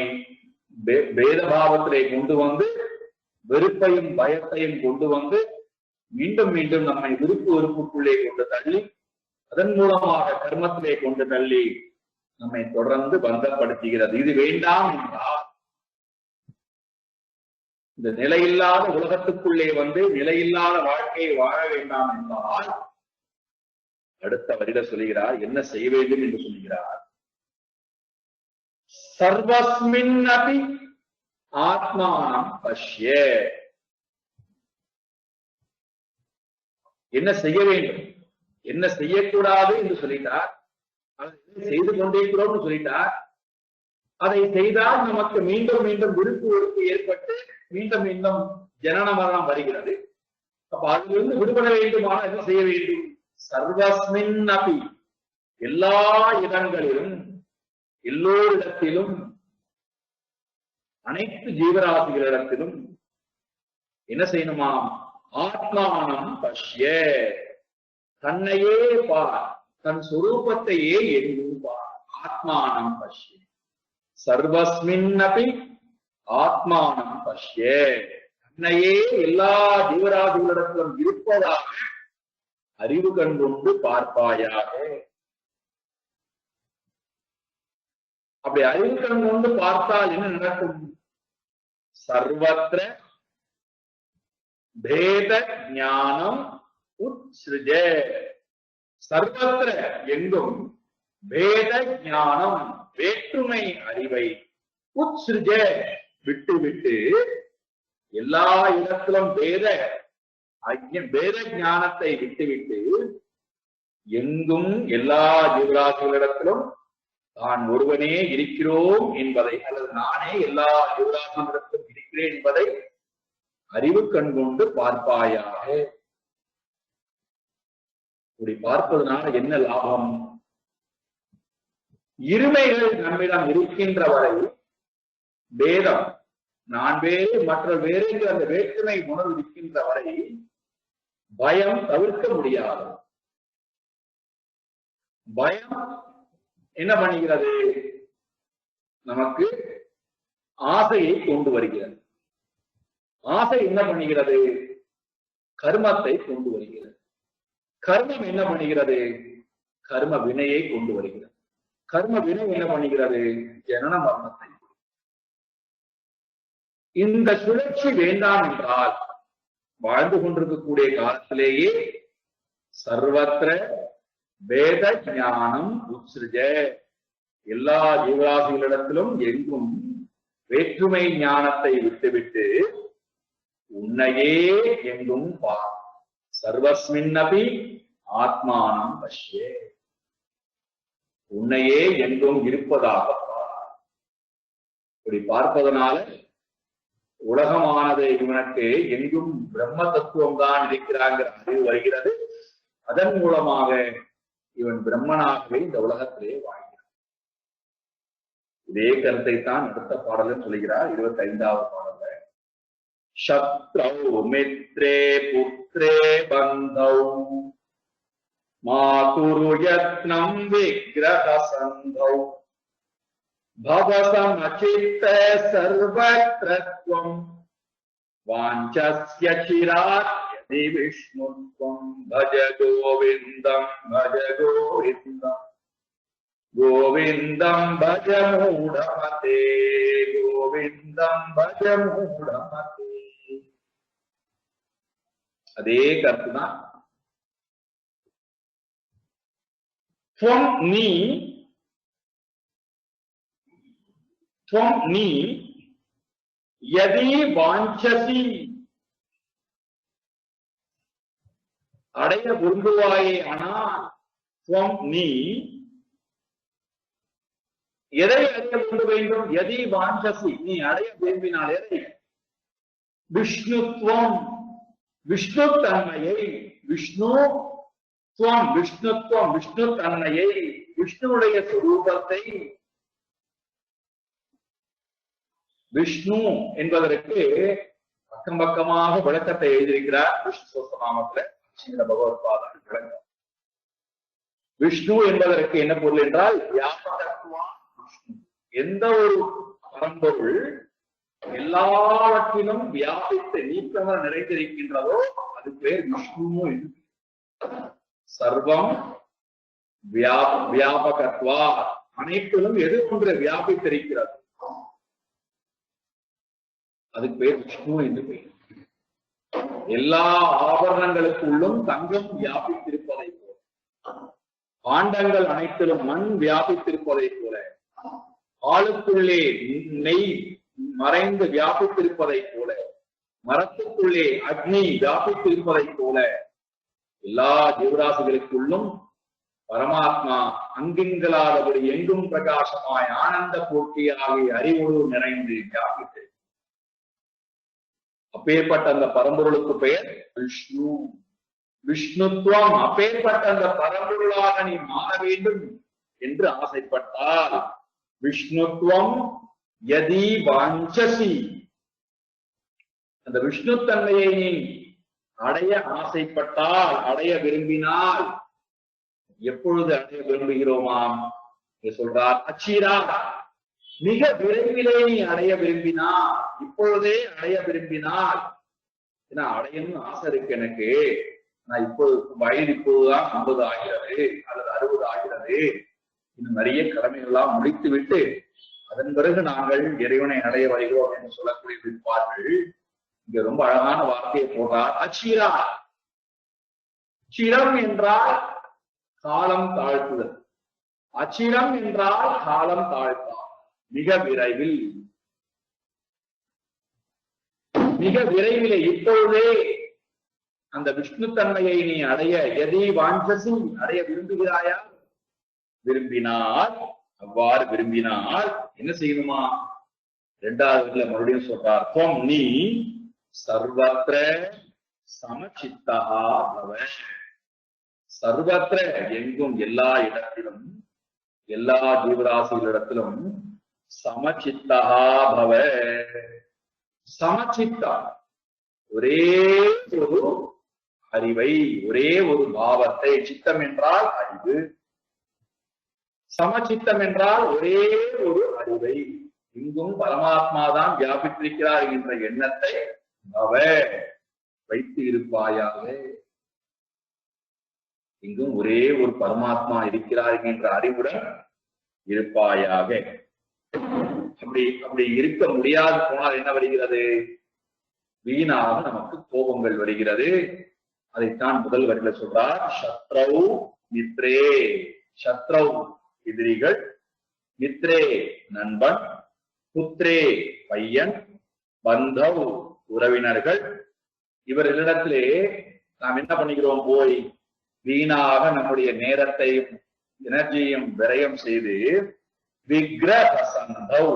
வேத பாவத்திலே கொண்டு வந்து வெறுப்பையும் பயத்தையும் கொண்டு வந்து மீண்டும் மீண்டும் நம்மை விருப்பு வெறுப்புக்குள்ளே கொண்டு தள்ளி அதன் மூலமாக கர்மத்திலே கொண்டு தள்ளி நம்மை தொடர்ந்து பந்தப்படுத்துகிறது. இது வேண்டாம் என்றால் இந்த நிலையில்லாத உலகத்துக்குள்ளே நிலையில்லாத வாழ்க்கையை வாழ வேண்டாம் என்றால் அடுத்த வரியில சொல்கிறார், என்ன செய்ய வேண்டும் என்று சொல்கிறார். சர்வஸ்மின் அபி ஆத்மானம் பஷ்ய. என்ன செய்ய வேண்டும், என்ன செய்யக்கூடாது என்று சொல்லிட்டார். அதை செய்து கொண்டிருக்கிறோம் சொல்லிட்டார். அதை செய்தால் நமக்கு மீண்டும் மீண்டும் விருப்பு வெறுப்பு ஏற்பட்டு மீண்டும் மீண்டும் ஜனன மரணம் வருகிறது. அப்ப அதிலிருந்து விடுபட வேண்டுமானால் என்ன செய்ய வேண்டும்? சர்வஸ்மின் அபி, எல்லா இடங்களிலும், எல்லோரிடத்திலும், அனைத்து ஜீவராசிகளிடத்திலும் என்ன செய்யணுமா? ஆத்மானம் பஷ்ய, தன்னையே பார், தன் சொரூபத்தையே எங்கும் பார். ஆத்மானம் பஷ்ய, சர்வஸ்மின் அபி ஆத்மானம் பஷ்ய, தன்னையே எல்லா ஜீவராசிகளிடத்திலும் இருப்பதாக அறிவு கண்டு பார்ப்பாயாக. அப்படி அறிவு கண்டு பார்த்தால் என்ன நடக்கும்? சர்வத்ர பேத ஞானம் உத்ஸ்ருஜ. சர்வத்ர எங்கும் பேத ஞானம் வேற்றுமை அறிவை உத்ஸ்ருஜ விட்டு விட்டு எல்லா இடத்திலும் பேத ஞானத்தை விட்டுவிட்டு எங்கும் எல்லா ஜீவராசிகளிடத்திலும் தான் ஒருவனே இருக்கிறோம் என்பதை, அல்லது நானே எல்லா ஜீவராசிகளிடத்திலும் இருக்கிறேன் என்பதை அறிவு கண் கொண்டு பார்ப்பாயாக. இப்படி பார்ப்பதனால என்ன லாபம்? இருமைகள் நம்மிடம் இருக்கின்ற வரை பேதம், நான் வேறு மற்ற வேறு என்ற அந்த வேற்றுமை உணர்வு இருக்கின்ற வரை பயம் தவிர்க்க முடியாது. பயம் என்ன பண்ணுகிறது? நமக்கு ஆசையை கொண்டு வருகிறது. ஆசை என்ன பண்ணுகிறது? கர்மத்தை கொண்டு வருகிறது. கர்மம் என்ன பண்ணுகிறது? கர்ம வினையை கொண்டு வருகிறது. கர்ம வினை என்ன பண்ணுகிறது? ஜனன மரணத்தை. இந்த சுழற்சி வேண்டாம் என்றால் வாழ்ந்து கொண்டிருக்கக்கூடிய காலத்திலேயே சர்வத்திர வேத ஞானம் உத்ஸ்ருஜ, எல்லா ஜீவராசிகளிடத்திலும் எங்கும் வேற்றுமை ஞானத்தை விட்டுவிட்டு உன்னையே எங்கும் பார். சர்வஸ்மின்னபி ஆத்மானம் பஷ்ய, உன்னையே எங்கும் இருப்பதாக பார். இப்படி பார்ப்பதனால உலகமானது இவனுக்கு எங்கும் பிரம்ம தத்துவம் தான் இருக்கிறாங்கிற அறிவு வருகிறது. அதன் மூலமாக இவன் பிரம்மனாகவே இந்த உலகத்திலே வாழ்கிறான். இதே கருத்தை தான் அடுத்த பாடலும் சொல்கிறார். 25வது பாடல்ல சத்ரௌ மித்ரே புத்ரே பந்தௌ மாதுரு யத்னம் விக்ரஹ சந்தௌ பவசமசித்த சர்வத்ரத்வம் வாஞ்சஸ்ய சிராத்யதி விஷ்ணுத்வம் பஜ கோவிந்தம் கோவிந்தம் பஜ மூடமதே கோவிந்தம் பஜ மூடமதே. அதே கருத்துதான். நீ யதி வாஞ்சசி அடைய விரும்புவாயே, ஆனால் நீ எதை அடைய விரும்ப வேண்டும்? யதி வாஞ்சசி, நீ அடைய விரும்பினால் எதை? விஷ்ணுத்வம், விஷ்ணு தன்மையை, விஷ்ணுத்வம், விஷ்ணுத்வம், விஷ்ணு தன்மையை, விஷ்ணுடைய சுரூபத்தை. விஷ்ணு என்பதற்கு பக்கம் பக்கமாக விளக்கத்தை எழுதியிருக்கிறார் விஷ்ணு சோஸ்தநாமத்துல ஸ்ரீமத் பகவத்பாதம் விளக்கம். விஷ்ணு என்பதற்கு என்ன பொருள் என்றால் வியாபகத்துவம். எந்த ஒரு பரம்பொருள் எல்லாவற்றிலும் வியாபித்து நீக்கமாக நிறைந்திருக்கின்றதோ அது பேர் விஷ்ணு என்று. சர்வம் வியாபகத்வா, அனைத்திலும் எது ஒன்று வியாபித்திருக்கிறது அதுக்கு பேர் விஷ்ணு என்று பெயர். எல்லா ஆபரணங்களுக்குள்ளும் தங்கம் வியாபித்திருப்பதை போல, பாண்டங்கள் அனைத்திலும் மண் வியாபித்திருப்பதை போல, ஆளுக்குள்ளே நெய் மறைந்து வியாபித்திருப்பதை போல, மரத்துக்குள்ளே அக்னி வியாபித்திருப்பதை போல, எல்லா ஜீவராசிகளுக்குள்ளும் பரமாத்மா அங்கிங்களாதபடி எங்கும் பிரகாசமாய் ஆனந்த போட்டியாகிய அறிவோடு நிறைந்து வியாபித்து. அப்பேற்பட்ட அந்த பரம்பொருளுக்கு பெயர் விஷ்ணு. விஷ்ணுத்துவம். அப்பேற்பட்ட அந்த பரம்பொருளாக நீ மாற வேண்டும் என்று ஆசைப்பட்டால், விஷ்ணுத்துவம் யதி வாஞ்சசி, அந்த விஷ்ணு தன்மையை நீ அடைய ஆசைப்பட்டால், அடைய விரும்பினால், எப்பொழுது அடைய விரும்புகிறோமாம் சொல்றார்? அச்சீரா, மிக விரைவிலே நீ அடைய விரும்பினால், இப்பொழுதே அடைய விரும்பினால். ஏன்னா அடையணும்னு ஆசை இருக்கு எனக்கு, நான் இப்போது வயது இப்போதுதான் 50 ஆகிறது அல்லது 60 ஆகிறது, இன்னும் நிறைய கடமைகள் எல்லாம் முடித்து விட்டு அதன் பிறகு நாங்கள் இறைவனை அடைய வருகிறோம் என்று சொல்லக்கூடிய விற்பார்கள். இங்க ரொம்ப அழகான வார்த்தையை போட்டார். அச்சீரா. சிரம் என்றால் காலம் தாழ்த்துதல், அச்சிரம் என்றால் காலம் தாழ்த்தார். மிக விரைவில், மிக விரைவிலே, இப்பொழுதே அந்த விஷ்ணு தன்மையை நீ அடைய எதை வாஞ்சசி அடைய விரும்புகிறாயா? விரும்பினால், அவ்வாறு விரும்பினால் என்ன செய்யணுமா? 2வது மறுபடியும் சொல்றார். நீ சர்வத்ர சமசித்தா பவ. சர்வத்ர எங்கும், எல்லா இடத்திலும், எல்லா ஜீவராசிகளிடத்திலும் சமசித்தா பவ. சமசித்தா, ஒரே ஒரு அறிவை, ஒரே ஒரு பாவத்தை. சித்தம் என்றால் அறிவு, சமசித்தம் என்றால் ஒரே ஒரு அறிவை. இங்கும் பரமாத்மா தான் வியாபித்திருக்கிறார் என்ற எண்ணத்தை அவ வைத்து இருப்பாயாக. இங்கும் ஒரே ஒரு பரமாத்மா இருக்கிறார் என்ற அறிவுடன் இருப்பாயாக. அப்படி இருக்க முடியாது போனால் என்ன வருகிறது? வீணாக நமக்கு கோபங்கள் வருகிறது. அதைத்தான் முதல் வரியில சொல்றார். சத்ரௌ மித்ரே. சத்ரௌ எதிரிகள், மித்ரே நண்பன், புத்ரே பையன், பந்தவ் உறவினர்கள். இவர்களிடத்திலே நாம் என்ன பண்ணிக்கிறோம்? போய் வீணாக நம்முடைய நேரத்தையும் எனர்ஜியும் விரயம் செய்து விக்ரஹ சந்தௌ,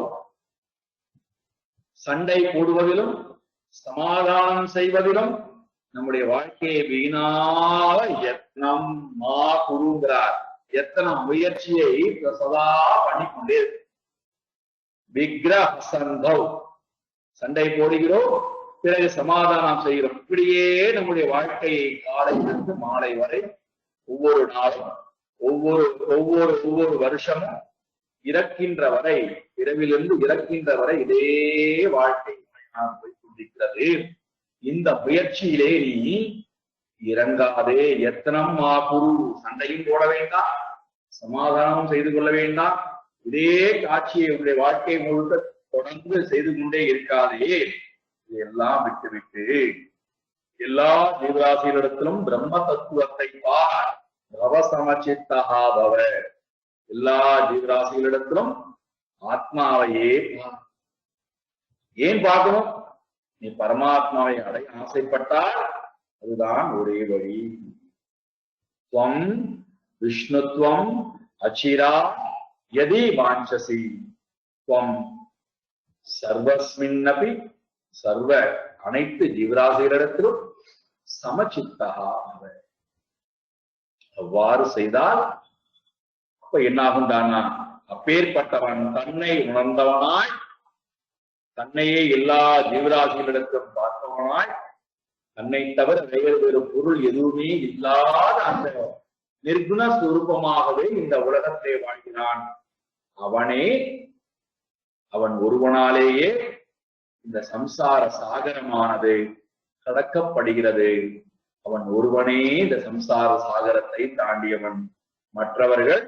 சண்டை போடுவதிலும் சமாதானம் செய்வதிலும் நம்முடைய வாழ்க்கையை வீணாக யத்னம் மா குருங்கிறார். எத்தனை முயற்சியை சதா பண்ணிக்கொண்டே இருக்கு. விக்ரஹசந்தவ், சண்டை போடுகிறோம், பிறகு சமாதானம் செய்கிறோம். இப்படியே நம்முடைய வாழ்க்கையை காலையிலிருந்து மாலை வரை ஒவ்வொரு நாளும் ஒவ்வொரு வருஷமும் இறக்கின்ற வரை, இரவிலிருந்து இறக்கின்ற வரை இதே வாழ்க்கை போய்கொண்டிருக்கிறது. இந்த முயற்சியிலே நீ இறங்காதே. எத்தனம் மா குரு, சண்டையும் போட வேண்டாம், சமாதானம் செய்து கொள்ள வேண்டாம். இதே காட்சியை உங்களுடைய வாழ்க்கை முழுக்க தொடர்ந்து செய்து கொண்டே இருக்காதே. இதையெல்லாம் விட்டுவிட்டு எல்லா ஜீவராசிகளிடத்திலும் பிரம்ம தத்துவத்தை பார். பவ சமச்சித்தஹா பவ, எல்லா ஜீவராசிகளிடத்திலும் ஆத்மாவையே பார். ஏன் பார்க்கணும்? நீ பரமாத்மாவை அடைய ஆசைப்பட்டால் அதுதான் ஒரே வழி. துவம் விஷ்ணுத்வம் அச்சிரா யதி வாஞ்சசி துவம் சர்வஸ்மின்னபி, சர்வ அனைத்து ஜீவராசிகளிடத்திலும் சமச்சித்தஹா பவ. அவ்வாறு செய்தால் அப்ப என்னாகும் தானா, அப்பேற்பட்டவன் தன்னை உணர்ந்தவனாய், தன்னையே எல்லா ஜீவராசிகளிடத்திலும் பார்த்தவனாய், தன்னை தவிர வேறு பொருள் எதுவுமே இல்லாத அந்த நிர்குண ஸ்வரூபமாகவே இந்த உலகத்தை வாழ்கிறான். அவன் ஒருவனாலேயே இந்த சம்சார சாகரமானது கடக்கப்படுகிறது. அவன் ஒருவனே இந்த சம்சார சாகரத்தை தாண்டியவன். மற்றவர்கள்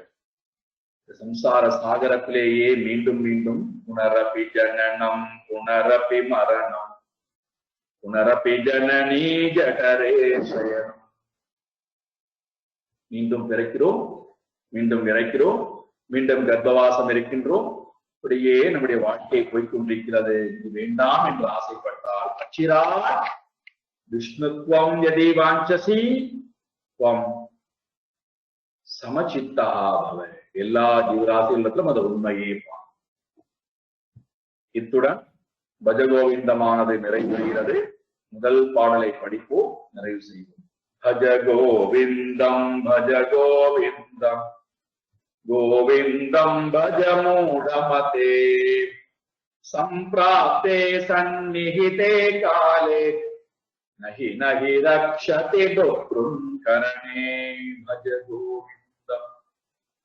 இந்த சம்சார சாகரத்திலேயே மீண்டும் மீண்டும் புனரபி ஜனனம் புனரபி மரணம் புனரபி ஜனனி ஜடரே சயனம், மீண்டும் பிறக்கிறோம், மீண்டும் இறக்கிறோம், மீண்டும் கர்ப்பவாசம் இருக்கின்றோம். இப்படியே நம்முடைய வாழ்க்கை போய்கொண்டிருக்கிறது. இது வேண்டாம் என்று ஆசைப்பட்டால் அச்சிரா விஷ்ணுத்வம் யதி வாஞ்சசி துவம் சமச்சித்தா பவ, எல்லா ஜீவராசிகளிடத்திலும் அது உண்மையே. இத்துடன் பஜகோவிந்தமானது நிறைவுறுகிறது. முதல் பாடலை படிப்போம், நிறைவு செய்வோம். பஜ கோவிந்தம் பஜ கோவிந்தம் கோவிந்தம் பஜ மூடமதே சம்பிராப்தே சந்நிஹிதே காலே நஹி நஹி ரக்ஷதி துக்ரும் கரணே. பஜ கோவிந்தம்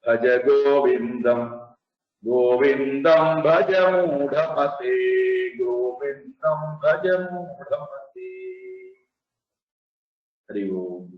பஜ கோவிந்தம் கோவிந்தம் பஜ மூடமதே கோவிந்தம் பஜ மூடமதே. ஹரி ஓம்.